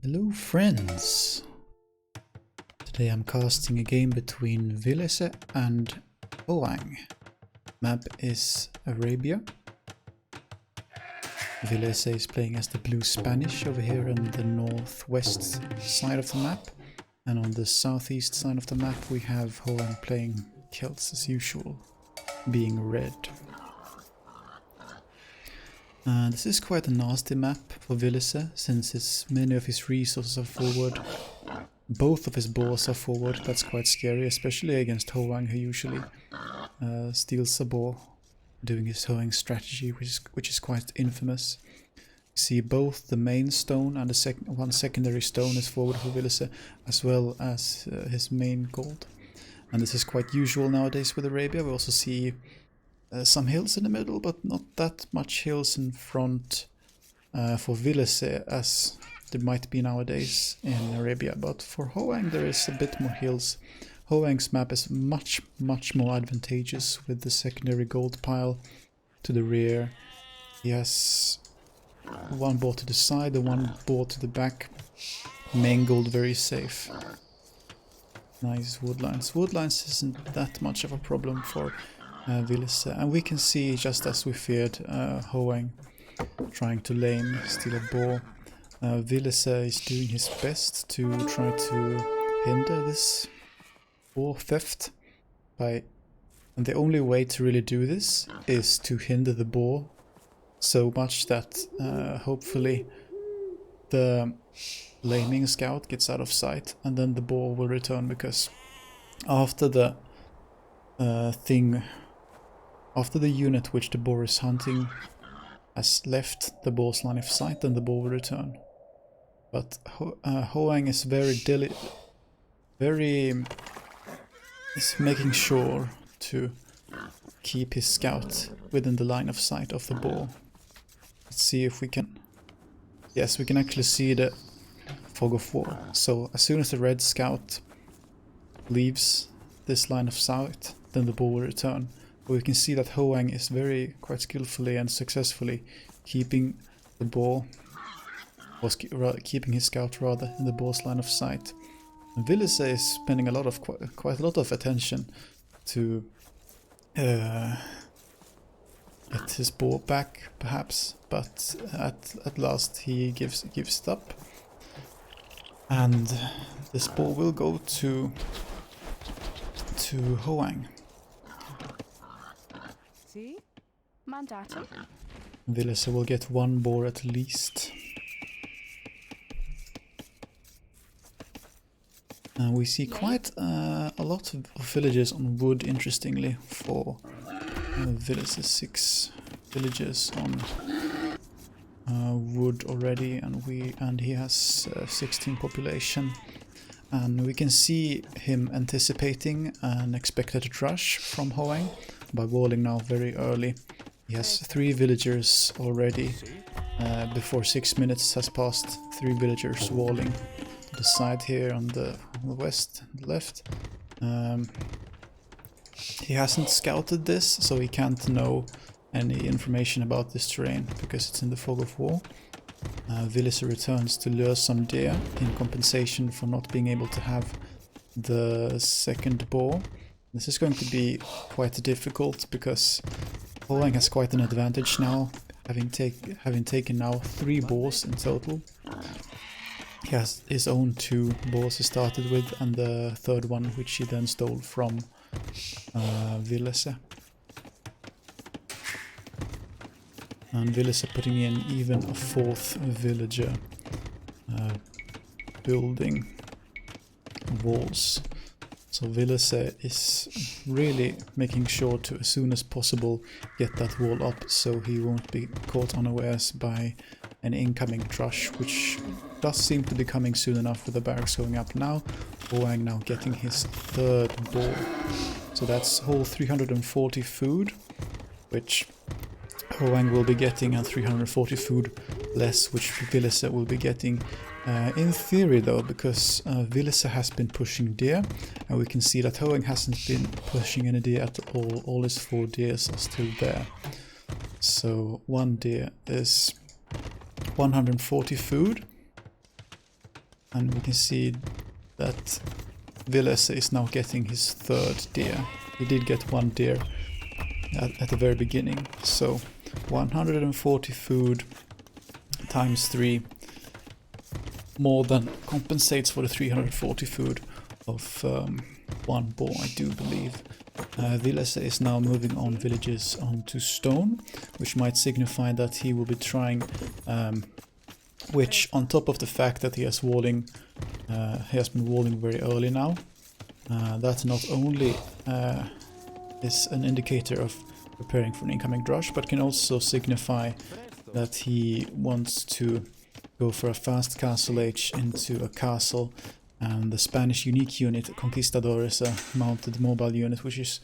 Hello friends! Today I'm casting a game between Villese and Hoang. Map is Arabia. Villese is playing as the blue Spanish over here on the northwest side of the map. And on the southeast side of the map we have Hoang playing Celts as usual, being red. This is quite a nasty map for Villese, since many of his resources are forward. Both of his boars are forward. That's quite scary, especially against Hoang, who usually steals a boar, doing his Hoang strategy, which is quite infamous. See, both the main stone and the one secondary stone is forward for Villese, as well as his main gold. And this is quite usual nowadays with Arabia. We also see some hills in the middle, but not that much hills in front for Villese as there might be nowadays in Arabia. But for Hoang there is a bit more hills. Hoang's map is much more advantageous with the secondary gold pile to the rear. He has one board to the side and one board to the back. Main gold very safe. Nice woodlines. Woodlines isn't that much of a problem for Villese, and we can see, just as we feared, Hoang trying to lame, steal a boar. Villese is doing his best to try to hinder this boar theft and the only way to really do this is to hinder the boar so much that hopefully the laming scout gets out of sight, and then the boar will return, because after the after the unit which the boar is hunting has left the boar's line of sight, then the boar will return. But Hoang is is making sure to keep his scout within the line of sight of the boar. Let's see if we can... Yes, we can actually see the fog of war. So as soon as the red scout leaves this line of sight, then the boar will return. But we can see that Hoang is quite skillfully and successfully keeping the boar, or keeping his scout rather, in the boar's line of sight. And Villese is spending quite a lot of attention to get his boar back, perhaps, but at last he gives it up, and this boar will go to Hoang. See? Mandatum? Villese will get one boar at least. We see quite a lot of villages on wood, interestingly, for Villese. 6 villages on wood already, and he has 16 population. And we can see him anticipating an expected rush from Hoang by walling now very early. He has 3 villagers already. Before 6 minutes has passed, 3 villagers walling to the side here on the west and left. He hasn't scouted this, so he can't know any information about this terrain because it's in the fog of war. Villese returns to lure some deer in compensation for not being able to have the second boar. This is going to be quite difficult because Hoang has quite an advantage now, having taken now 3 boars in total. He has his own 2 boars he started with, and the third one which he then stole from Villese. And Villese putting in even a 4th villager, building walls. So Villese is really making sure to, as soon as possible, get that wall up so he won't be caught unawares by an incoming trush, which does seem to be coming soon enough with the barracks going up now. Hoang now getting his 3rd boar. So that's whole 340 food, which Hoang will be getting, and 340 food less, which Villese will be getting. In theory though, because Villese has been pushing deer, and we can see that Hoang hasn't been pushing any deer at all. All his 4 deers are still there. So 1 deer is 140 food, And we can see that Villese is now getting his third deer. He did get one deer at the very beginning. So 140 food times 3 more than compensates for the 340 food of one boar, I do believe. Villese is now moving on villages onto stone, which might signify that he will be trying, which on top of the fact that he has walling, he has been walling very early now, that not only is an indicator of preparing for an incoming drush, but can also signify that he wants to go for a fast castle age into a castle. And the Spanish unique unit Conquistador is a mounted mobile unit, which is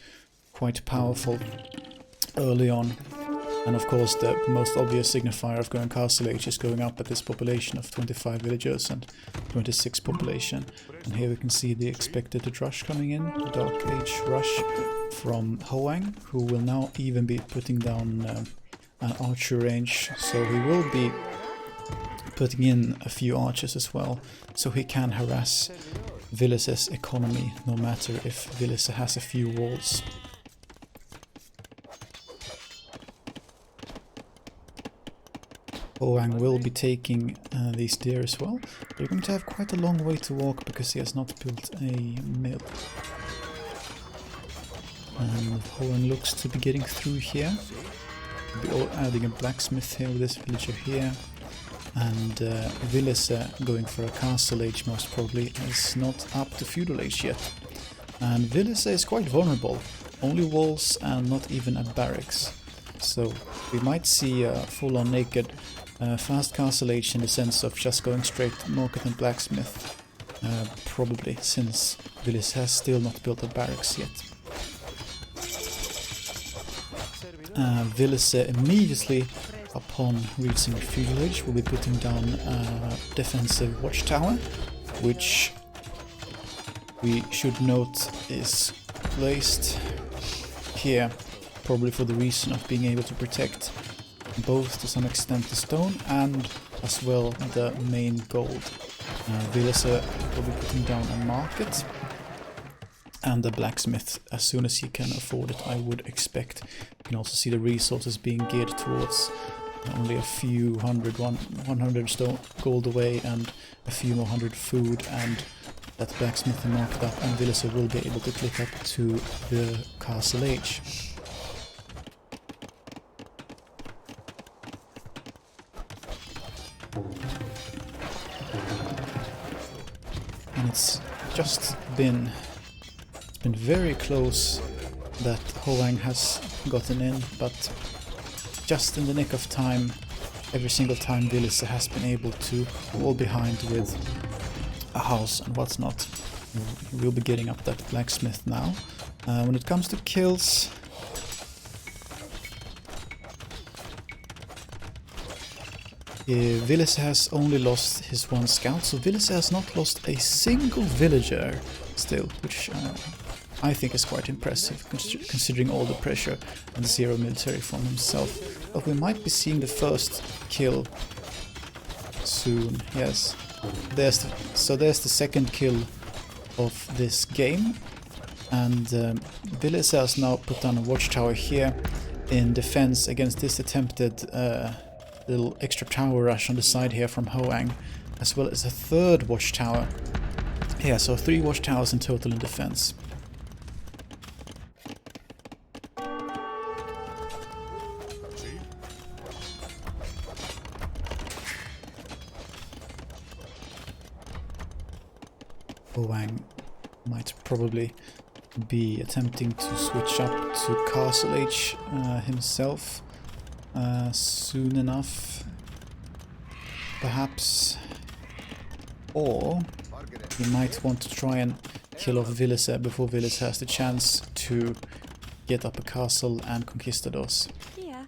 quite powerful early on. And of course the most obvious signifier of going castle age is going up at this population of 25 villagers and 26 population. And here we can see the expected drush coming in, Dark Age rush from Hoang, who will now even be putting down an archer range, so he will be putting in a few archers as well, so he can harass Villese's economy, no matter if Villese has a few walls. Hoang will be taking these deer as well. They're going to have quite a long way to walk because he has not built a mill. And Hoang looks to be getting through here. We'll be adding a blacksmith here with this villager here. And Villese going for a castle age most probably is not up to feudal age yet. And Villese is quite vulnerable, only walls and not even a barracks. So we might see a full-on naked fast castle age in the sense of just going straight market and blacksmith, probably, since Villese has still not built a barracks yet. Villese immediately upon reaching feudal age will be putting down a defensive watchtower, which we should note is placed here probably for the reason of being able to protect both to some extent the stone and as well the main gold. Villese will be putting down a market and the blacksmith as soon as he can afford it, I would expect. You can also see the resources being geared towards only a few 100 stone gold away and a few more 100 food, and that blacksmith marked up, and Villese will be able to click up to the castle age. And it's been very close that Hoang has gotten in, but just in the nick of time, every single time Villese has been able to fall behind with a house and what's not. We'll be getting up that blacksmith now. When it comes to kills, Villese has only lost his one scout, so Villese has not lost a single villager still, which I think is quite impressive considering all the pressure and zero military from himself. But we might be seeing the first kill soon. Yes, there's the second kill of this game, and Villese has now put down a watchtower here in defense against this attempted little extra tower rush on the side here from Hoang, as well as a third watchtower. Yeah, so 3 watchtowers in total in defense. Hoang might probably be attempting to switch up to Castle Age himself soon enough, perhaps, or he might want to try and kill off Villese before Villese has the chance to get up a castle and conquistadors.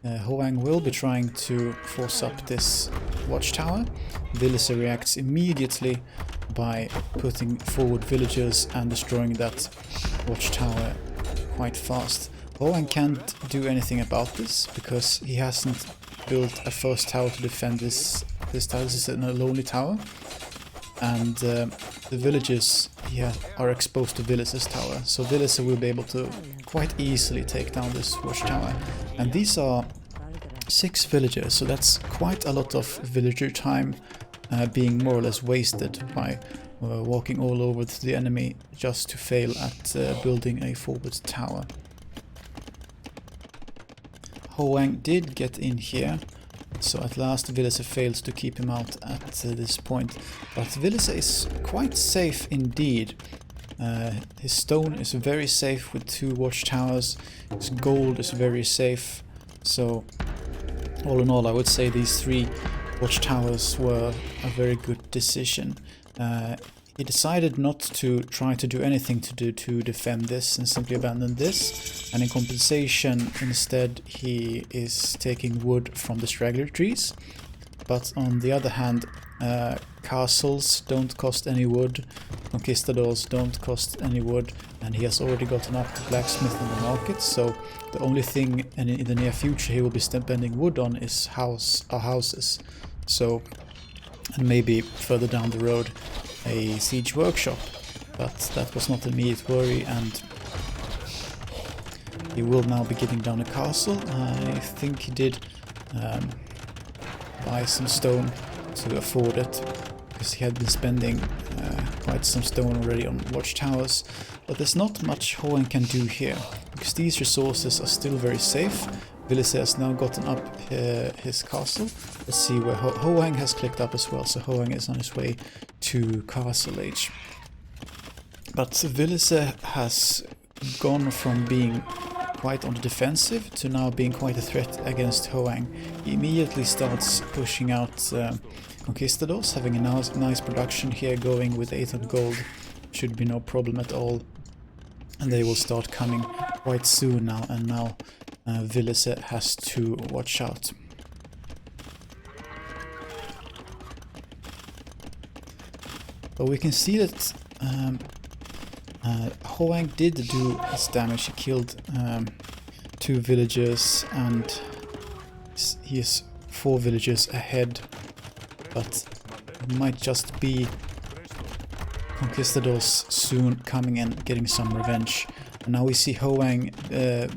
Hoang will be trying to force up this watchtower. Villese reacts immediately by putting forward villagers and destroying that watchtower quite fast. Hoang can't do anything about this because he hasn't built a first tower to defend this tower. This is a lonely tower. and the villagers here are exposed to Villese's tower. So Villese will be able to quite easily take down this watchtower. And these are 6 villagers, so that's quite a lot of villager time being more or less wasted by walking all over to the enemy just to fail at building a forward tower. Hoang did get in here, so at last Villese fails to keep him out at this point. But Villese is quite safe indeed. His stone is very safe with 2 watchtowers, his gold is very safe, so all in all I would say these 3 watchtowers were a very good decision. He decided not to try to do anything to defend this and simply abandon this, and in compensation instead he is taking wood from the straggler trees. But on the other hand, castles don't cost any wood, conquistadors don't cost any wood, and he has already gotten up to blacksmith in the market, so the only thing in the near future he will be spending wood on is houses. So, and maybe further down the road a siege workshop, but that was not an immediate worry, and he will now be getting down a castle. I think he did buy some stone to afford it, because he had been spending quite some stone already on watchtowers, but there's not much Hoang can do here, because these resources are still very safe. Villese has now gotten up his castle. Let's see where Hoang has clicked up as well, so Hoang is on his way to Castle Age. But Villese has gone from being quite on the defensive to now being quite a threat against Hoang. He immediately starts pushing out conquistadors, having a nice production here going with 800 gold. Should be no problem at all. And they will start coming quite soon now, and now Villese has to watch out. But we can see that Hoang did do his damage. He killed 2 villagers, and he is 4 villagers ahead, but it might just be conquistadors soon coming and getting some revenge. And now we see Hoang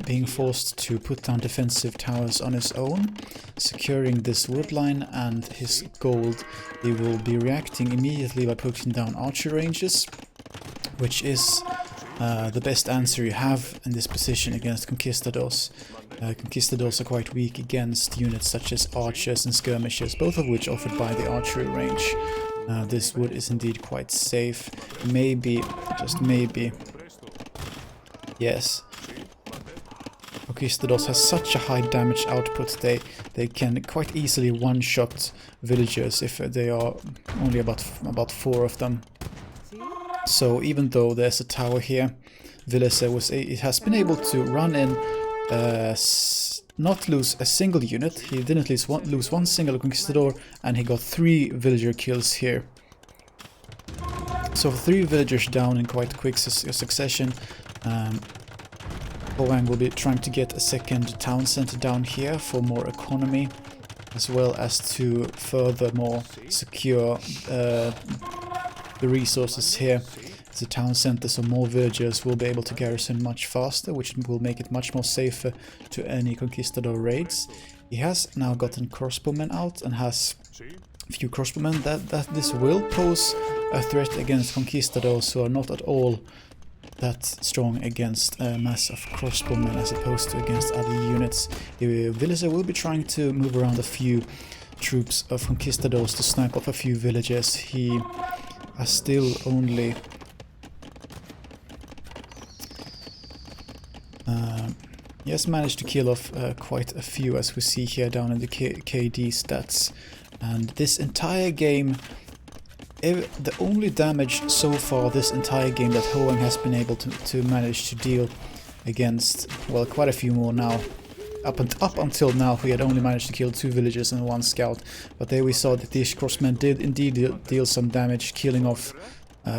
being forced to put down defensive towers on his own, securing this wood line and his gold. He will be reacting immediately by putting down archer ranges, which is the best answer you have in this position against conquistadors. Conquistadors are quite weak against units such as archers and skirmishers, both of which offered by the archery range. This wood is indeed quite safe. Maybe, just maybe, yes, conquistadors has such a high damage output, they can quite easily one-shot villagers if they are only about 4 of them. So even though there's a tower here, Villese has been able to run in, not lose a single unit. He didn't lose one single conquistador, and he got 3 villager kills here. So 3 villagers down in quite quick succession. Hoang will be trying to get a second town center down here for more economy, as well as to furthermore secure the resources here. It's a town center, so more villagers will be able to garrison much faster, which will make it much more safer to any conquistador raids. He has now gotten crossbowmen out and has a few crossbowmen. That this will pose a threat against conquistadors who are not at all that strong against a mass of crossbowmen as opposed to against other units. Villese will be trying to move around a few troops of conquistadors to snipe off a few villages. He has still only he has managed to kill off quite a few, as we see here down in the KD stats. And this entire game, the only damage so far this entire game that Hoang has been able to manage to deal against, well, quite a few more now. Up until now he had only managed to kill 2 villagers and 1 scout, but there we saw that these crossmen did indeed deal some damage, killing off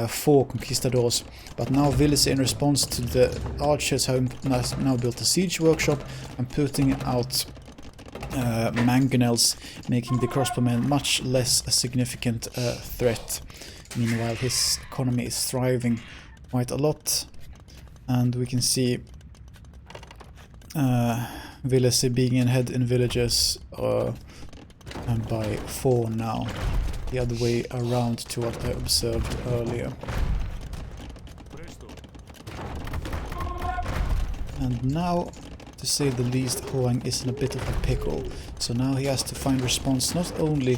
4 conquistadors. But now Villese, in response to the archers, has now built a siege workshop and putting out mangonels, making the crossbowmen much less a significant threat. Meanwhile, his economy is thriving quite a lot, and we can see Villese being ahead in villages and by 4 now, the other way around to what I observed earlier. And now, to say the least, Hoang is in a bit of a pickle. So now he has to find response not only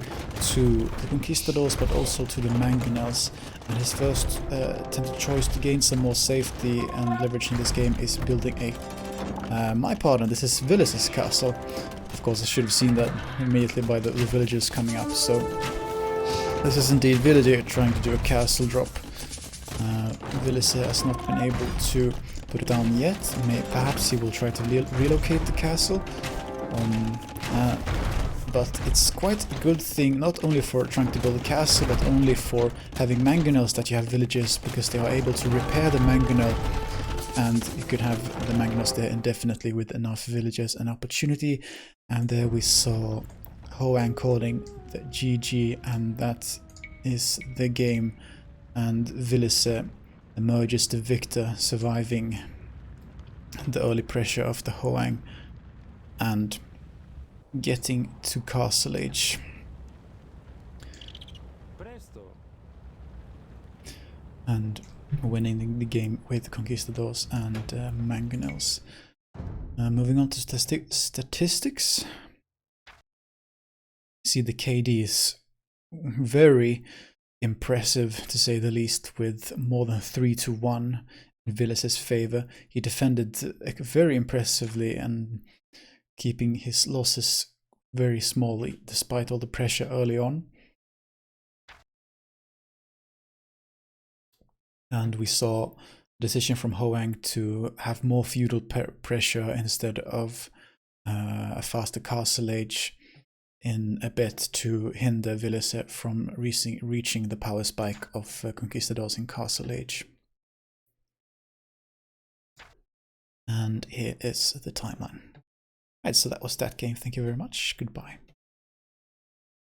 to the conquistadors but also to the mangonels. And his first attempted choice to gain some more safety and leverage in this game is building a... my pardon, this is Villese's castle. Of course, I should have seen that immediately by the villagers coming up. So this is indeed Villese trying to do a castle drop. Villese has not been able to put it down yet. Perhaps he will try to relocate the castle. But it's quite a good thing, not only for trying to build a castle, but only for having mangonels that you have villages, because they are able to repair the mangonel, and you could have the mangonels there indefinitely with enough villages and opportunity. And there we saw Hoang calling the GG, and that is the game. And Villese emerges the victor, surviving the early pressure of the Hoang and getting to Castle Age. And winning the game with Conquistadors and Mangonels. Moving on to statistics. See, the KD is very impressive, to say the least, with more than 3-1 in Villese's favor. He defended very impressively and keeping his losses very small despite all the pressure early on. And we saw a decision from Hoang to have more feudal pressure instead of a faster castle age, in a bet to hinder Villese from reaching the power spike of Conquistadors in Castle Age. And here is the timeline. Right, so that was that game. Thank you very much. Goodbye.